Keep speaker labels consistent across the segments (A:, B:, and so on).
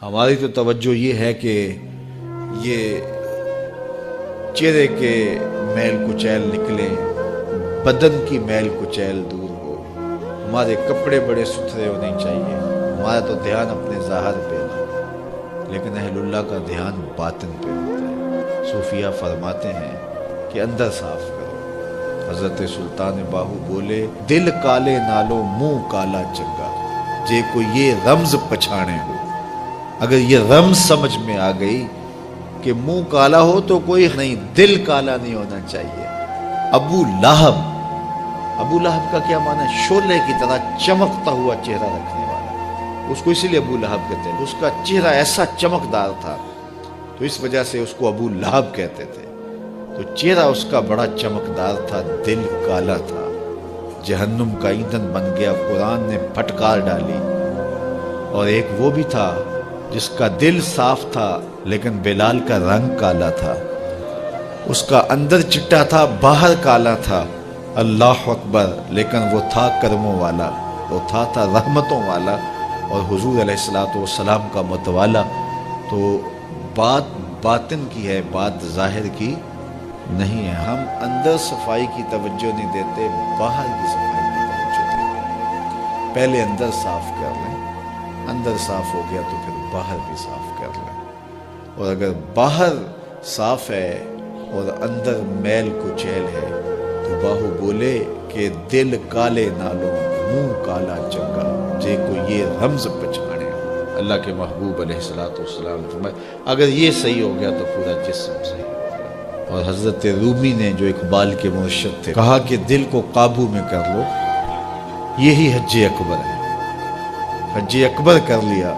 A: ہماری تو توجہ یہ ہے کہ یہ چہرے کے میل کچیل نکلے، بدن کی میل کچیل دور ہو، ہمارے کپڑے بڑے ستھرے ہونے چاہیے، ہمارا تو دھیان اپنے ظاہر پہ ہے، لیکن اہل اللہ کا دھیان باطن پہ ہوتا ہے۔ صوفیہ فرماتے ہیں کہ اندر صاف کرو۔ حضرت سلطان باہو بولے، دل کالے نالو منہ کالا چنگا، جے کو یہ رمز پچھانے ہو۔ اگر یہ رمز سمجھ میں آ گئی کہ منہ کالا ہو تو کوئی نہیں، دل کالا نہیں ہونا چاہیے۔ ابو لہب کا کیا معنی ہے؟ شعلے کی طرح چمکتا ہوا چہرہ رکھنے والا، اس کو اسی لیے ابو لہب کہتے ہیں، اس کا چہرہ ایسا چمکدار تھا تو اس وجہ سے اس کو ابو لہب کہتے تھے۔ تو چہرہ اس کا بڑا چمکدار تھا، دل کالا تھا، جہنم کا ایندھن بن گیا، قرآن نے پھٹکار ڈالی۔ اور ایک وہ بھی تھا جس کا دل صاف تھا لیکن بلال کا رنگ کالا تھا، اس کا اندر چٹا تھا باہر کالا تھا، اللہ اکبر، لیکن وہ تھا کرموں والا، وہ تھا رحمتوں والا اور حضور علیہ السلام کا متوالا۔ تو بات باطن کی ہے، بات ظاہر کی نہیں ہے۔ ہم اندر صفائی کی توجہ نہیں دیتے، باہر کی صفائی کی توجہ دیتے ہیں۔ پہلے اندر صاف کر لیں، اندر صاف ہو گیا تو پھر باہر بھی صاف کر لیں۔ اور اگر باہر صاف ہے اور اندر میل کچیل ہے تو باہو بولے کہ دل کالے نالوں منہ کالا چنگا، جے کو یہ رمز پچھانے ہو۔ اللہ کے محبوب علیہ السلام فرمائے اگر یہ صحیح ہو گیا تو پورا جسم صحیح ہو گیا۔ اور حضرت رومی نے جو اقبال کے مرشد تھے کہا کہ دل کو قابو میں کر لو، یہی حج اکبر ہے۔ حج اکبر کر لیا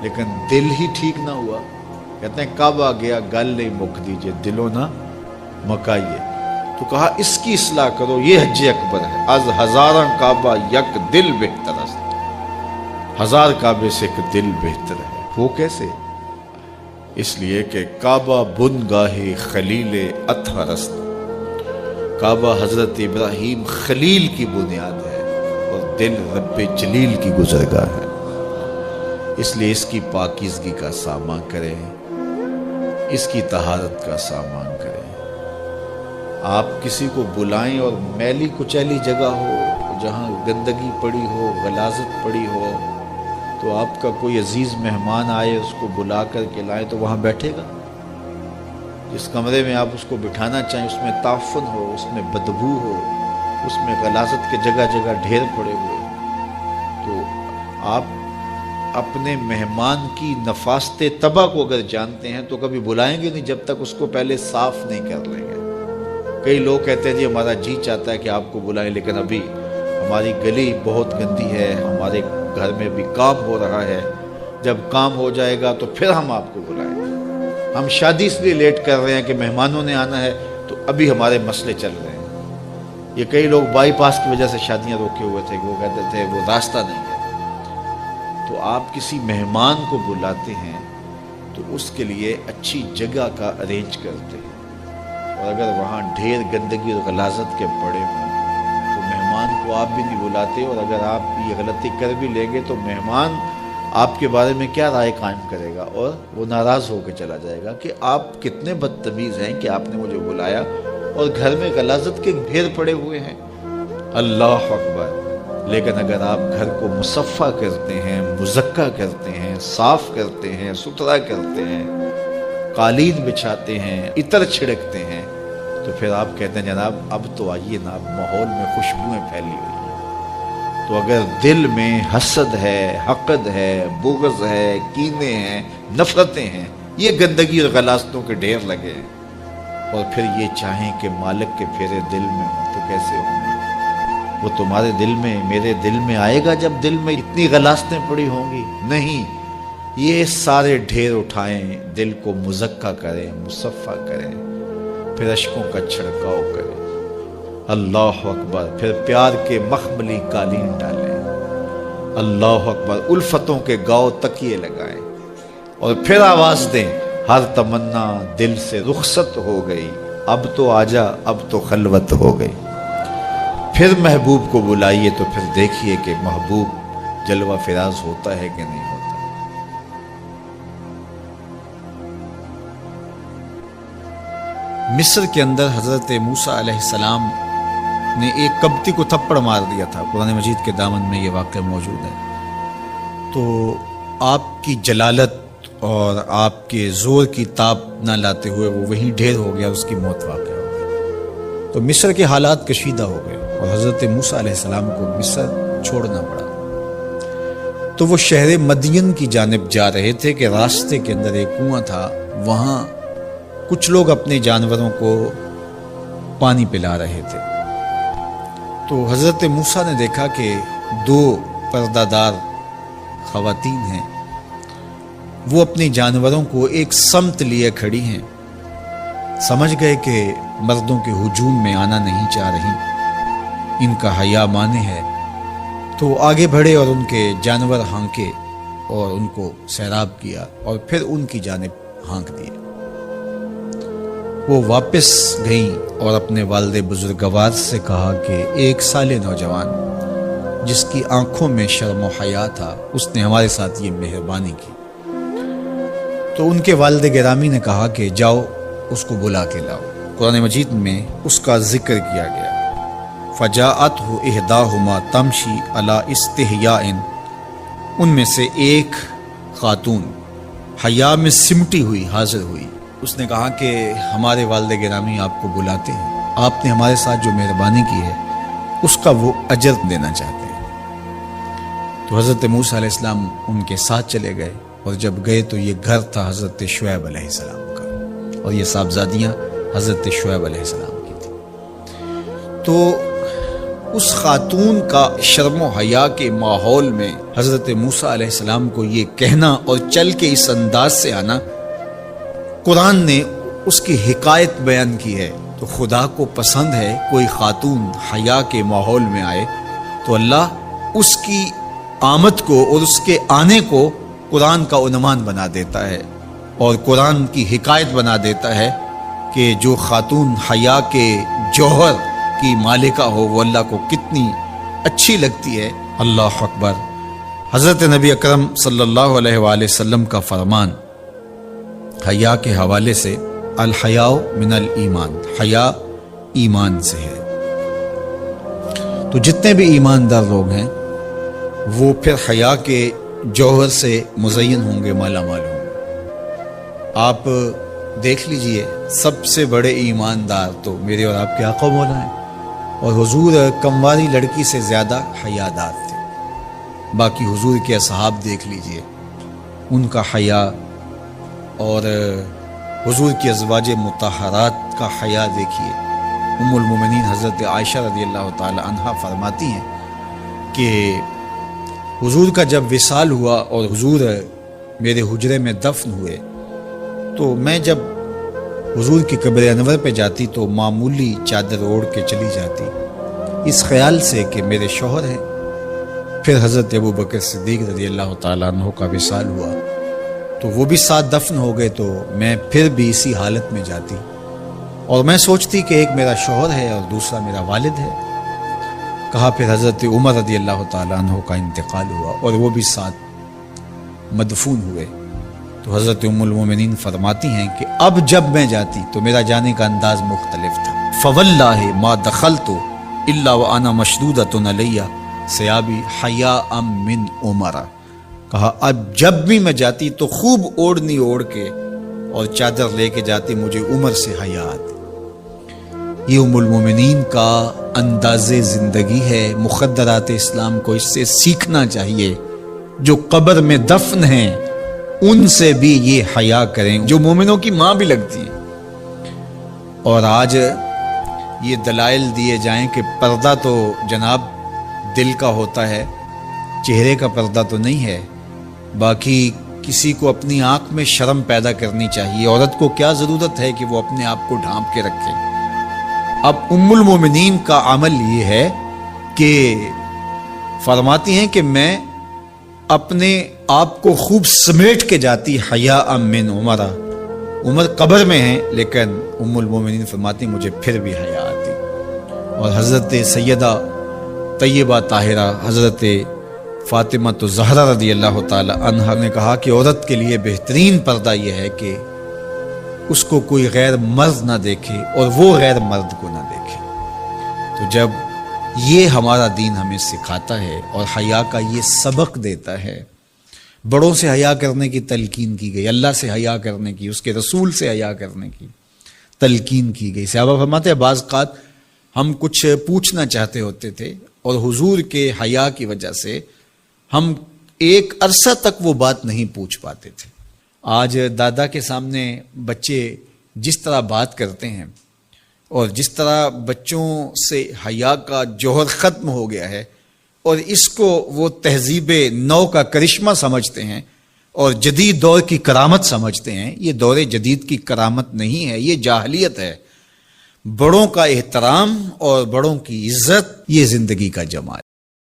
A: لیکن دل ہی ٹھیک نہ ہوا، کہتے ہیں کعبہ گیا گل نہیں مک دیجئے، دلوں نہ مکائیے۔ تو کہا اس کی اصلاح کرو، یہ حج اکبر ہے۔ از ہزاراں کعبہ یک دل بہتر است، ہزار کعبے سے ایک دل بہتر ہے۔ وہ کیسے؟ اس لیے کہ کعبہ بن گاہ خلیل اطہر است، کعبہ حضرت ابراہیم خلیل کی بنیاد ہے اور دل رب جلیل کی گزرگاہ ہے۔ اس لیے اس کی پاکیزگی کا سامان کریں، اس کی طہارت کا سامان کریں۔ آپ کسی کو بلائیں اور میلی کچیلی جگہ ہو، جہاں گندگی پڑی ہو، غلاظت پڑی ہو، تو آپ کا کوئی عزیز مہمان آئے، اس کو بلا کر کے لائیں تو وہاں بیٹھے گا؟ جس کمرے میں آپ اس کو بٹھانا چاہیں اس میں تعفن ہو، اس میں بدبو ہو، اس میں غلاظت کے جگہ جگہ ڈھیر پڑے ہوئے، تو آپ اپنے مہمان کی نفاست طبع کو اگر جانتے ہیں تو کبھی بلائیں گے نہیں جب تک اس کو پہلے صاف نہیں کر لیں گے۔ کئی لوگ کہتے ہیں جی ہمارا جی چاہتا ہے کہ آپ کو بلائیں، لیکن ابھی ہماری گلی بہت گندی ہے، ہمارے گھر میں بھی کام ہو رہا ہے، جب کام ہو جائے گا تو پھر ہم آپ کو بلائیں گے۔ ہم شادی اس لیے لیٹ کر رہے ہیں کہ مہمانوں نے آنا ہے، تو ابھی ہمارے مسئلے چل رہے ہیں۔ یہ کئی لوگ بائی پاس کی وجہ سے شادیاں روکے ہوئے تھے کہ وہ کہتے تھے وہ راستہ نہیں ہے۔ تو آپ کسی مہمان کو بلاتے ہیں تو اس کے لیے اچھی جگہ کا ارینج کرتے ہیں، اور اگر وہاں ڈھیر گندگی اور غلاظت کے پڑے ہوں تو مہمان کو آپ بھی نہیں بلاتے، اور اگر آپ یہ غلطی کر بھی لیں گے تو مہمان آپ کے بارے میں کیا رائے قائم کرے گا، اور وہ ناراض ہو کے چلا جائے گا کہ آپ کتنے بدتمیز ہیں کہ آپ نے مجھے بلایا اور گھر میں غلاظت کے ڈھیر پڑے ہوئے ہیں۔ اللہ اکبر۔ لیکن اگر آپ گھر کو مصفح کرتے ہیں، مزکہ کرتے ہیں، صاف کرتے ہیں، ستھرا کرتے ہیں، قالین بچھاتے ہیں، عطر چھڑکتے ہیں، تو پھر آپ کہتے ہیں جناب اب تو آئیے نا، ماحول میں خوشبوئیں پھیلی ہوئی ہیں۔ تو اگر دل میں حسد ہے، حقد ہے، بغض ہے، کینے ہیں، نفرتیں ہیں، یہ گندگی اور غلاظتوں کے ڈھیر لگے ہیں، اور پھر یہ چاہیں کہ مالک کے پھیرے دل میں ہوں تو کیسے ہوں گے؟ وہ تمہارے دل میں، میرے دل میں آئے گا جب دل میں اتنی غلاظتیں پڑی ہوں گی؟ نہیں، یہ سارے ڈھیر اٹھائیں، دل کو مزکہ کریں، مصفح کریں، پھر اشکوں کا چھڑکاؤ کریں۔ اللہ اکبر۔ پھر پیار کے مخملی قالین ڈالیں، اللہ اکبر۔ الفتوں کے گاؤ تکیے لگائیں، اور پھر آواز دیں، ہر تمنا دل سے رخصت ہو گئی، اب تو آجا، اب تو خلوت ہو گئی۔ پھر محبوب کو بلائیے تو پھر دیکھیے کہ محبوب جلوہ فراز ہوتا ہے کہ نہیں ہوتا۔ مصر کے اندر حضرت موسیٰ علیہ السلام نے ایک کبتی کو تھپڑ مار دیا تھا. قرآن مجید کے دامن میں یہ واقعہ موجود ہے. تو آپ کی جلالت اور آپ کے زور کی تاب نہ لاتے ہوئے وہ وہیں ڈھیر ہو گیا، اس کی موت واقع ہو گئی. تو مصر کے حالات کشیدہ ہو گئے اور حضرت موسیٰ علیہ السلام کو مصر چھوڑنا پڑا. تو وہ شہر مدین کی جانب جا رہے تھے کہ راستے کے اندر ایک کنواں تھا، وہاں کچھ لوگ اپنے جانوروں کو پانی پلا رہے تھے. تو حضرت موسیٰ نے دیکھا کہ 2 پردہ دار خواتین ہیں، وہ اپنے جانوروں کو ایک سمت لیے کھڑی ہیں. سمجھ گئے کہ مردوں کے ہجوم میں آنا نہیں چاہ رہی، ان کا حیا مانے ہے. تو آگے بڑھے اور ان کے جانور ہانکے اور ان کو سیراب کیا اور پھر ان کی جانب ہانک دیے. وہ واپس گئیں اور اپنے والد بزرگوار سے کہا کہ 1 سال نوجوان جس کی آنکھوں میں شرم و حیا تھا، اس نے ہمارے ساتھ یہ مہربانی کی. تو ان کے والد گرامی نے کہا کہ جاؤ اس کو بلا کے لاؤ. قرآن مجید میں اس کا ذکر کیا گیا. فجاءتہ احداہما تمشی علی استحیاء، ان میں سے ایک خاتون حیا میں سمٹی ہوئی حاضر ہوئی. اس نے کہا کہ ہمارے والد گرامی آپ کو بلاتے ہیں، آپ نے ہمارے ساتھ جو مہربانی کی ہے اس کا وہ اجر دینا چاہتے ہیں. تو حضرت موسیٰ علیہ السلام ان کے ساتھ چلے گئے اور جب گئے تو یہ گھر تھا حضرت شعیب علیہ السلام کا، اور یہ صاحبزادیاں حضرت شعیب علیہ السلام کی تھیں. تو اس خاتون کا شرم و حیا کے ماحول میں حضرت موسیٰ علیہ السلام کو یہ کہنا اور چل کے اس انداز سے آنا، قرآن نے اس کی حکایت بیان کی ہے. تو خدا کو پسند ہے کوئی خاتون حیا کے ماحول میں آئے تو اللہ اس کی آمد کو اور اس کے آنے کو قرآن کا عنوان بنا دیتا ہے اور قرآن کی حکایت بنا دیتا ہے کہ جو خاتون حیا کے جوہر کی مالکہ ہو وہ اللہ کو کتنی اچھی لگتی ہے. اللہ اکبر. حضرت نبی اکرم صلی اللہ علیہ وآلہ وسلم کا فرمان حیا کے حوالے سے، الحیاء من الایمان، حیا ایمان سے ہے. تو جتنے بھی ایماندار لوگ ہیں وہ پھر حیا کے جوہر سے مزین ہوں گے، مالا مال ہوں گے. آپ دیکھ لیجئے سب سے بڑے ایماندار تو میرے اور آپ کے آقا مولا ہیں، اور حضور کمواری لڑکی سے زیادہ حیادار تھے. باقی حضور کے اصحاب دیکھ لیجئے، ان کا حیا اور حضور کی ازواج مطہرات کا حیا دیکھیے. ام المومنین حضرت عائشہ رضی اللہ تعالی عنہا فرماتی ہیں کہ حضور کا جب وصال ہوا اور حضور میرے حجرے میں دفن ہوئے تو میں جب حضور کی قبر انور پہ جاتی تو معمولی چادر اوڑھ کے چلی جاتی، اس خیال سے کہ میرے شوہر ہیں. پھر حضرت ابو بکر صدیق رضی اللہ تعالیٰ عنہ کا وصال ہوا تو وہ بھی ساتھ دفن ہو گئے، تو میں پھر بھی اسی حالت میں جاتی اور میں سوچتی کہ ایک میرا شوہر ہے اور دوسرا میرا والد ہے. کہا پھر حضرت عمر رضی اللہ تعالیٰ عنہ کا انتقال ہوا اور وہ بھی ساتھ مدفون ہوئے. تو حضرت ام المومنین فرماتی ہیں کہ اب جب میں جاتی تو میرا جانے کا انداز مختلف تھا. فواللہ ما دخلت الا وانا مشدودۃ علی ثیابی حیاء من عمر. کہا اب جب بھی میں جاتی تو خوب اوڑھنی اوڑھ کے اور چادر لے کے جاتی، مجھے عمر سے حیا آتی. یہ ام المومنین کا انداز زندگی ہے. مخدرات اسلام کو اس سے سیکھنا چاہیے. جو قبر میں دفن ہیں ان سے بھی یہ حیا کریں، جو مومنوں کی ماں بھی لگتی ہیں. اور آج یہ دلائل دیے جائیں کہ پردہ تو جناب دل کا ہوتا ہے، چہرے کا پردہ تو نہیں ہے. باقی کسی کو اپنی آنکھ میں شرم پیدا کرنی چاہیے. عورت کو کیا ضرورت ہے کہ وہ اپنے آپ کو ڈھانپ کے رکھے. اب ام المومنین کا عمل یہ ہے کہ فرماتی ہیں کہ میں اپنے آپ کو خوب سمیٹ کے جاتی حیاء من عمر. عمر قبر میں ہیں لیکن ام المومنین فرماتی مجھے پھر بھی حیا آتی. اور حضرت سیدہ طیبہ طاہرہ حضرت فاطمہ الزہرا رضی اللہ تعالی عنہا نے کہا کہ عورت کے لیے بہترین پردہ یہ ہے کہ اس کو کوئی غیر مرد نہ دیکھے اور وہ غیر مرد کو نہ دیکھے۔ تو جب یہ ہمارا دین ہمیں سکھاتا ہے اور حیا کا یہ سبق دیتا ہے، بڑوں سے حیا کرنے کی تلقین کی گئی، اللہ سے حیا کرنے کی، اس کے رسول سے حیا کرنے کی تلقین کی گئی۔ صحابہ فرماتے ہیں بعض اوقات ہم کچھ پوچھنا چاہتے ہوتے تھے اور حضور کے حیا کی وجہ سے ہم ایک عرصہ تک وہ بات نہیں پوچھ پاتے تھے۔ آج دادا کے سامنے بچے جس طرح بات کرتے ہیں اور جس طرح بچوں سے حیا کا جوہر ختم ہو گیا ہے اور اس کو وہ تہذیب نو کا کرشمہ سمجھتے ہیں اور جدید دور کی کرامت سمجھتے ہیں، یہ دور جدید کی کرامت نہیں ہے، یہ جاہلیت ہے۔ بڑوں کا احترام اور بڑوں کی عزت یہ زندگی کا جمال